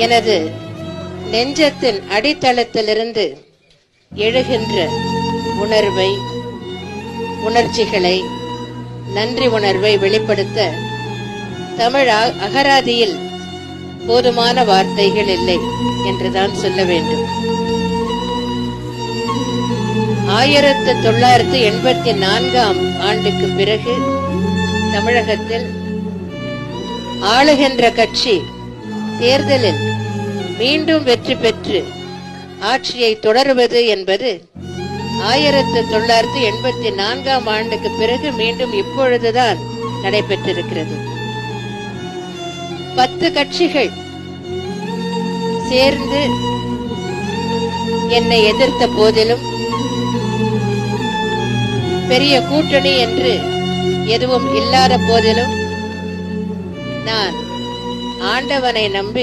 எனது நெஞ்சத்தின் அடித்தளத்திலிருந்து எழுகின்ற உணர்ச்சிகளை, நன்றி உணர்வை வெளிப்படுத்த தமிழ் அகராதியில் போதுமான வார்த்தைகள் இல்லை என்றுதான் சொல்ல வேண்டும். 1984ஆம் ஆண்டுக்கு பிறகு தமிழகத்தில் ஆளுகின்ற கட்சி தேர்தலில் மீண்டும் வெற்றி பெற்று ஆட்சியை தொடருவது என்பது 1984ஆம் ஆண்டுக்கு பிறகு மீண்டும் இப்பொழுதுதான் நடைபெற்றிருக்கிறது. 10 கட்சிகள் சேர்ந்து என்னை எதிர்த்த போதிலும், பெரிய கூட்டணி என்று எதுவும் இல்லாத போதிலும், நான் ஆண்டவனை நம்பி